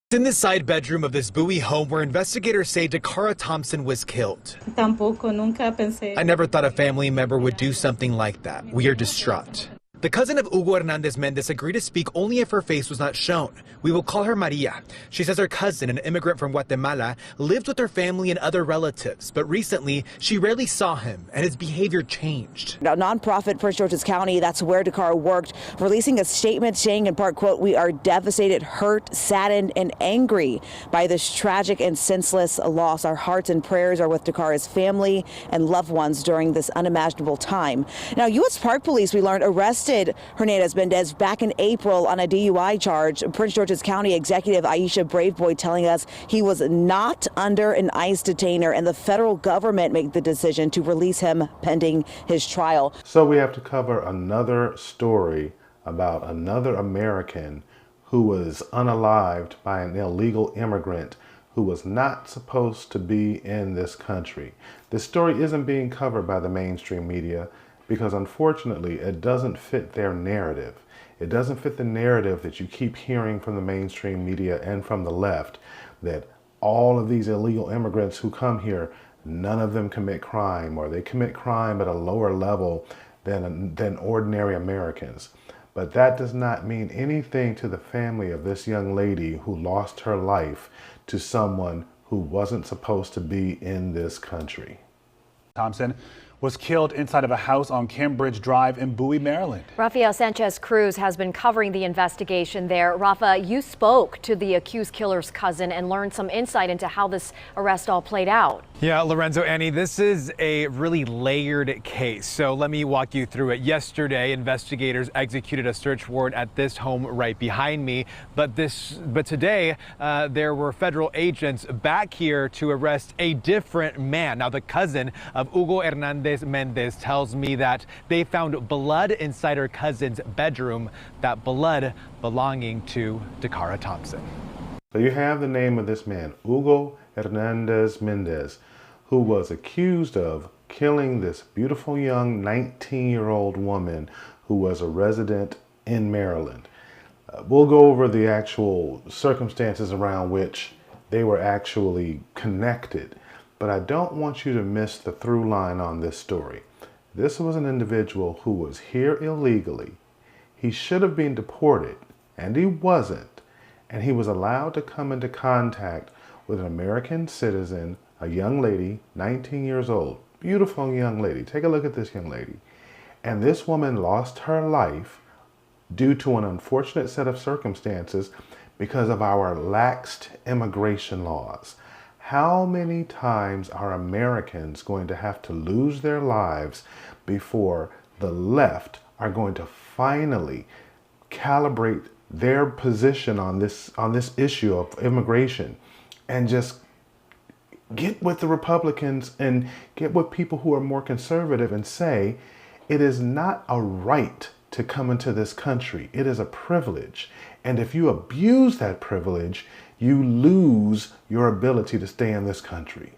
In the side bedroom of this Bowie home where investigators say Dacara Thompson was killed. I never thought a family member would do something like that. We are distraught. The cousin of Hugo Hernandez-Mendez agreed to speak only if her face was not shown. We will call her Maria. She says her cousin, an immigrant from Guatemala, lived with her family and other relatives, but recently she rarely saw him and his behavior changed. Now, nonprofit Prince George's County, that's where Dacara worked, releasing a statement saying in part, quote, "We are devastated, hurt, saddened, and angry by this tragic and senseless loss. Our hearts and prayers are with Dakara's family and loved ones during this unimaginable time." Now, U.S. Park Police, we learned, arrested Hernandez-Mendez back in April on a DUI charge. Prince George's County Executive Aisha Braveboy telling us he was not under an ICE detainer, and the federal government made the decision to release him pending his trial. So we have to cover another story about another American who was unalived by an illegal immigrant who was not supposed to be in this country. This story isn't being covered by the mainstream media because unfortunately it doesn't fit their narrative. It doesn't fit the narrative that you keep hearing from the mainstream media and from the left, that all of these illegal immigrants who come here, none of them commit crime, or they commit crime at a lower level than ordinary Americans. But that does not mean anything to the family of this young lady who lost her life to someone who wasn't supposed to be in this country. Thompson was killed inside of a house on Cambridge Drive in Bowie, Maryland. Rafael Sanchez-Cruz has been covering the investigation there. Rafa, you spoke to the accused killer's cousin and learned some insight into how this arrest all played out. Yeah, Lorenzo, Annie, this is a really layered case. So let me walk you through it. Yesterday, investigators executed a search warrant at this home right behind me. But today, there were federal agents back here to arrest a different man. Now, the cousin of Hugo Hernandez-Mendez tells me that they found blood inside her cousin's bedroom, that blood belonging to Dacara Thompson. So you have the name of this man, Hugo Hernandez-Mendez, who was accused of killing this beautiful young 19-year-old woman who was a resident in Maryland. We'll go over the actual circumstances around which they were actually connected, but I don't want you to miss the through line on this story. This was an individual who was here illegally. He should have been deported, and he wasn't, and he was allowed to come into contact with an American citizen, a young lady, 19 years old, beautiful young lady. Take a look at this young lady. And this woman lost her life due to an unfortunate set of circumstances because of our laxed immigration laws. How many times are Americans going to have to lose their lives before the left are going to finally calibrate their position on this issue of immigration and just get with the Republicans and get with people who are more conservative and say it is not a right to come into this country. It is a privilege. And if you abuse that privilege, you lose your ability to stay in this country.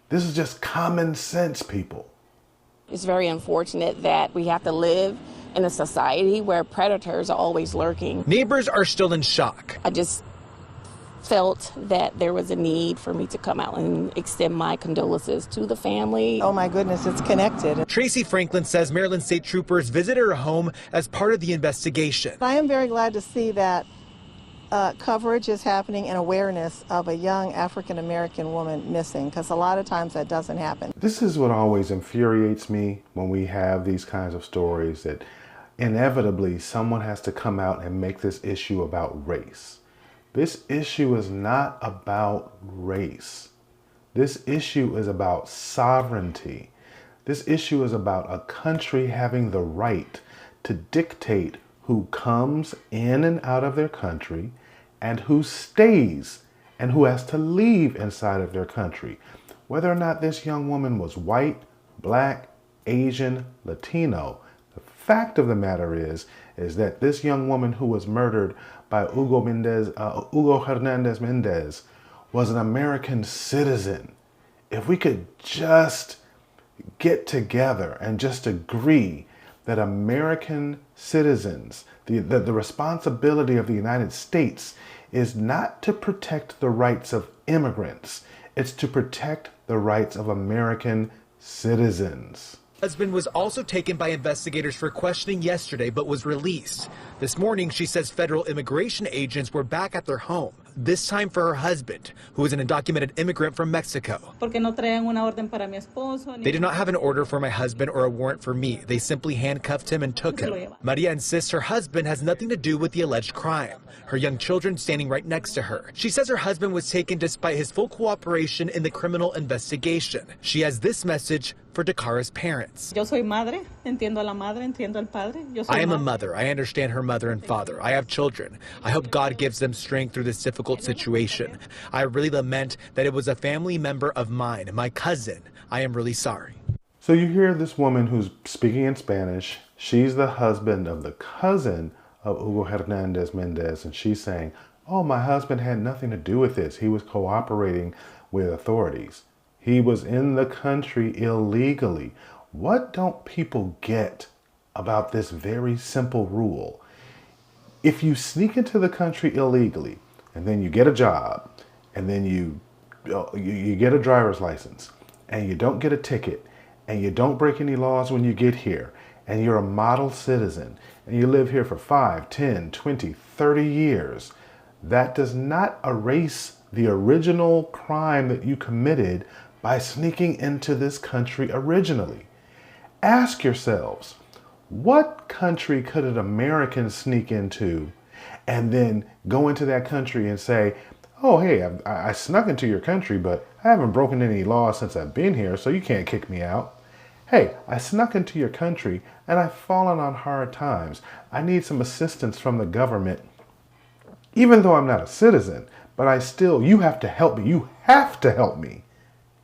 This is just common sense, people. It's very unfortunate that we have to live in a society where predators are always lurking. Neighbors are still in shock. I just felt that there was a need for me to come out and extend my condolences to the family. Oh my goodness, it's connected. Tracy Franklin says Maryland state troopers visited her home as part of the investigation. I am very glad to see that coverage is happening and awareness of a young African-American woman missing, because a lot of times that doesn't happen. This is what always infuriates me when we have these kinds of stories, that inevitably someone has to come out and make this issue about race. This issue is not about race. This issue is about sovereignty. This issue is about a country having the right to dictate who comes in and out of their country and who stays and who has to leave inside of their country. Whether or not this young woman was white, black, Asian, Latino, the fact of the matter is that this young woman who was murdered by Hugo Hernandez-Mendez was an American citizen. If we could just get together and just agree that American citizens, the responsibility of the United States is not to protect the rights of immigrants. It's to protect the rights of American citizens. Husband was also taken by investigators for questioning yesterday, but was released. This morning, she says federal immigration agents were back at their home, this time for her husband, who is an undocumented immigrant from Mexico. They did not have an order for my husband or a warrant for me. They simply handcuffed him and took him. Maria insists her husband has nothing to do with the alleged crime. Her young children standing right next to her. She says her husband was taken despite his full cooperation in the criminal investigation. She has this message for Dacara's parents. I am a mother. I understand her mother and father. I have children. I hope God gives them strength through this difficult situation. I really lament that it was a family member of mine, my cousin. I am really sorry. So you hear this woman who's speaking in Spanish. She's the husband of the cousin of Hugo Hernandez-Mendez, and she's saying, oh, my husband had nothing to do with this. He was cooperating with authorities. He was in the country illegally. What don't people get about this very simple rule? If you sneak into the country illegally, and then you get a job, and then you get a driver's license, and you don't get a ticket, and you don't break any laws when you get here, and you're a model citizen, and you live here for 5, 10, 20, 30 years, that does not erase the original crime that you committed by sneaking into this country originally. Ask yourselves, what country could an American sneak into and then go into that country and say, oh, hey, I snuck into your country, but I haven't broken any laws since I've been here, so you can't kick me out. Hey, I snuck into your country and I've fallen on hard times. I need some assistance from the government. Even though I'm not a citizen, but you have to help me. You have to help me.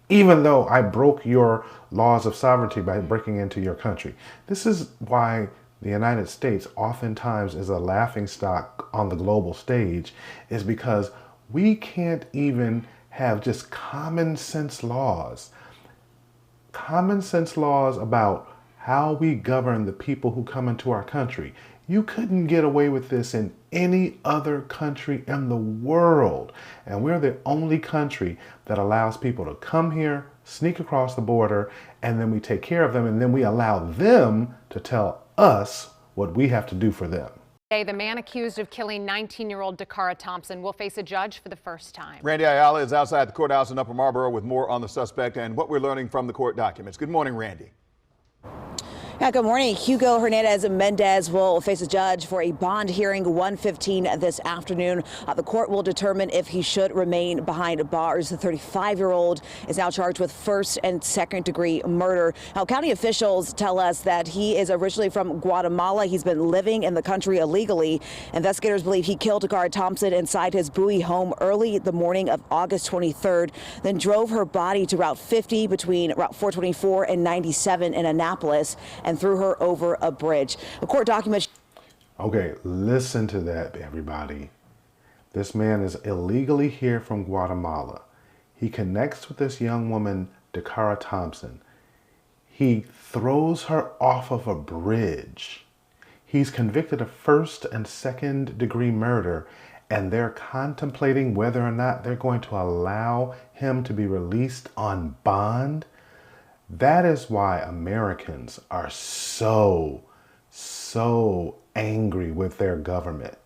Even though I broke your laws of sovereignty by breaking into your country. This is why the United States oftentimes is a laughingstock on the global stage, is because we can't even have just common sense laws. Common sense laws about how we govern the people who come into our country. You couldn't get away with this in any other country in the world. And we're the only country that allows people to come here, sneak across the border, and then we take care of them, and then we allow them to tell us what we have to do for them. Today, the man accused of killing 19-year-old Dacara Thompson will face a judge for the first time. Randy Ayala is outside the courthouse in Upper Marlboro with more on the suspect and what we're learning from the court documents. Good morning, Randy. Yeah, good morning. Hugo Hernandez-Mendez will face a judge for a bond hearing 1:15 this afternoon. The court will determine if he should remain behind bars. The 35-year-old is now charged with first and second degree murder. Now, county officials tell us that he is originally from Guatemala. He's been living in the country illegally. Investigators believe he killed Dacara Thompson inside his Bowie home early the morning of August 23rd, then drove her body to Route 50 between Route 424 and 97 in Annapolis and threw her over a bridge. A court document. Okay, listen to that, everybody. This man is illegally here from Guatemala. He connects with this young woman, Dacara Thompson. He throws her off of a bridge. He's convicted of first and second degree murder, and they're contemplating whether or not they're going to allow him to be released on bond. That is why Americans are so angry with their government.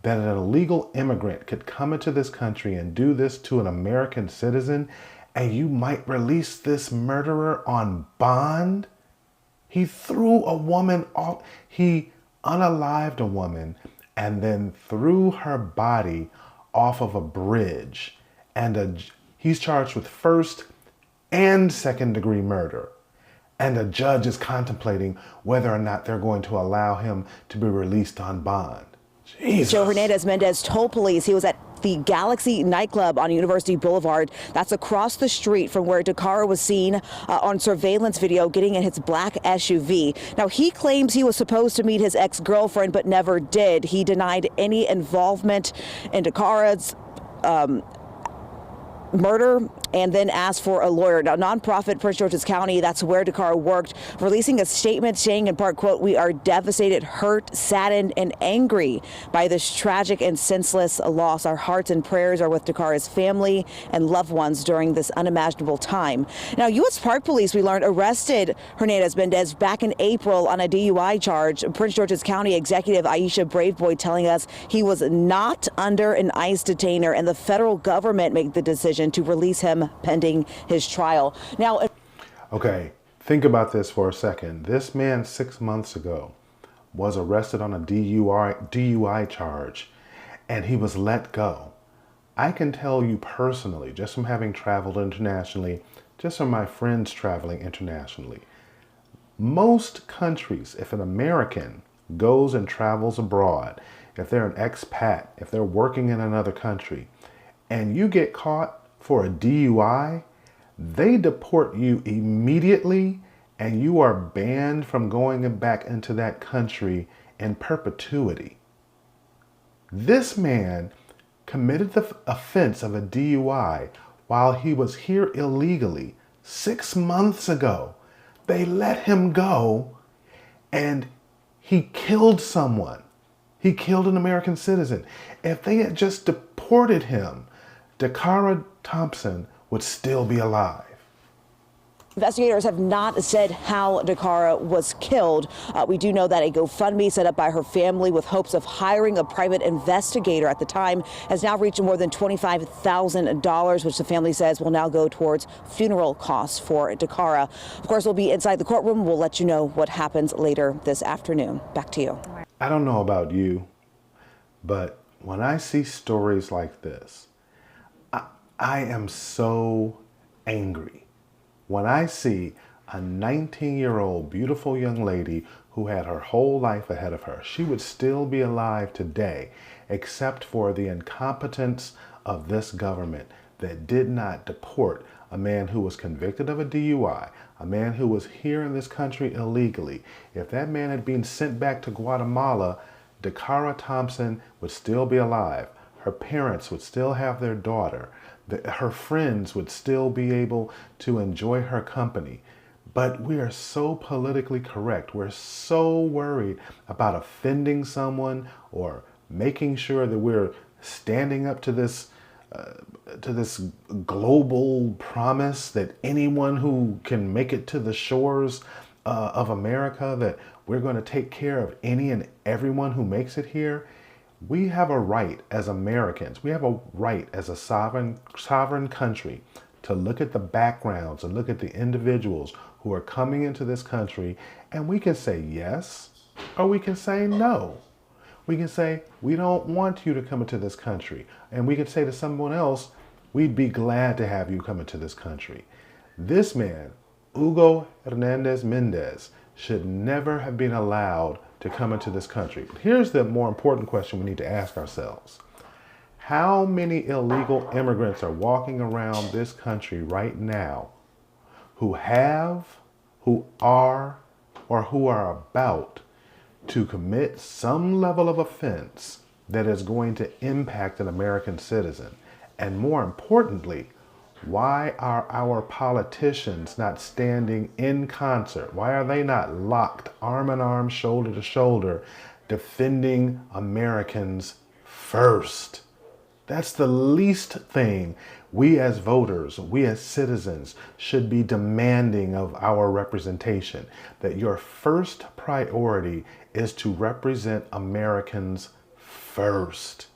That an illegal immigrant could come into this country and do this to an American citizen, and you might release this murderer on bond? He threw a woman off. He unalived a woman and then threw her body off of a bridge. And he's charged with first and second degree murder. And a judge is contemplating whether or not they're going to allow him to be released on bond. Jesus. Joe Hernandez-Mendez told police he was at the Galaxy nightclub on University Boulevard. That's across the street from where Dacara was seen on surveillance video getting in his black SUV. Now, he claims he was supposed to meet his ex-girlfriend but never did. He denied any involvement in Dacara's murder. and then asked for a lawyer. Now, nonprofit Prince George's County, that's where Dacara worked, releasing a statement saying in part, quote, "We are devastated, hurt, saddened, and angry by this tragic and senseless loss. Our hearts and prayers are with Dacara's family and loved ones during this unimaginable time." Now, U.S. Park Police, we learned, arrested Hernandez-Mendez back in April on a DUI charge. Prince George's County Executive Aisha Braveboy telling us he was not under an ICE detainer, and the federal government made the decision to release him pending his trial. Now, Okay, think about this for a second. This man 6 months ago was arrested on a DUI charge, and he was let go. I can tell you personally, just from having traveled internationally, just from my friends traveling internationally, most countries, if an American goes and travels abroad, if they're an expat, if they're working in another country, and you get caught for a DUI, they deport you immediately, and you are banned from going back into that country in perpetuity. This man committed the offense of a DUI while he was here illegally 6 months ago. They let him go, and he killed someone. He killed an American citizen. If they had just deported him, Dacara Thompson would still be alive. investigators have not said how Dacara was killed. We do know that a GoFundMe set up by her family with hopes of hiring a private investigator at the time has now reached more than $25,000, which the family says will now go towards funeral costs for Dacara. Of course, we'll be inside the courtroom. We'll let you know what happens later this afternoon. Back to you. I don't know about you, but when I see stories like this, I am so angry. When I see a 19-year-old beautiful young lady who had her whole life ahead of her, she would still be alive today, except for the incompetence of this government that did not deport a man who was convicted of a DUI, a man who was here in this country illegally. If that man had been sent back to Guatemala, Dacara Thompson would still be alive. Her parents would still have their daughter. Her friends would still be able to enjoy her company. But we are so politically correct. We're so worried about offending someone or making sure that we're standing up to this global promise that anyone who can make it to the shores of America, that we're going to take care of any and everyone who makes it here. We have a right as Americans, we have a right as a sovereign country to look at the backgrounds and look at the individuals who are coming into this country, and we can say yes or we can say no. We can say, we don't want you to come into this country. And we can say to someone else, we'd be glad to have you come into this country. This man, Hugo Hernandez-Mendez, should never have been allowed to come into this country. But here's the more important question we need to ask ourselves. How many illegal immigrants are walking around this country right now who have, who are, or who are about to commit some level of offense that is going to impact an American citizen? And more importantly, why are our politicians not standing in concert? Why are they not locked arm in arm, shoulder to shoulder, defending Americans first? That's the least thing we as voters, we as citizens should be demanding of our representation, that your first priority is to represent Americans first.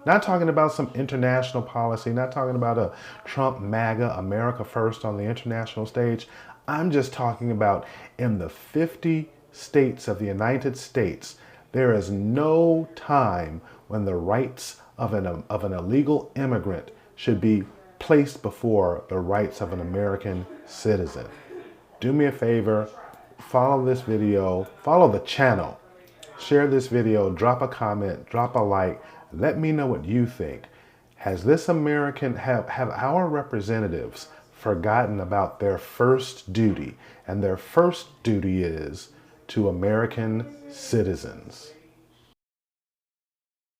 Not talking about some international policy, not talking about a Trump MAGA America first on the international stage. I'm just talking about in the 50 states of the United States, there is no time when the rights of an illegal immigrant should be placed before the rights of an American citizen. Do me a favor, follow this video, follow the channel, share this video, drop a comment, drop a like. Let me know what you think. Has this American, have our representatives forgotten about their first duty? And their first duty is to American citizens.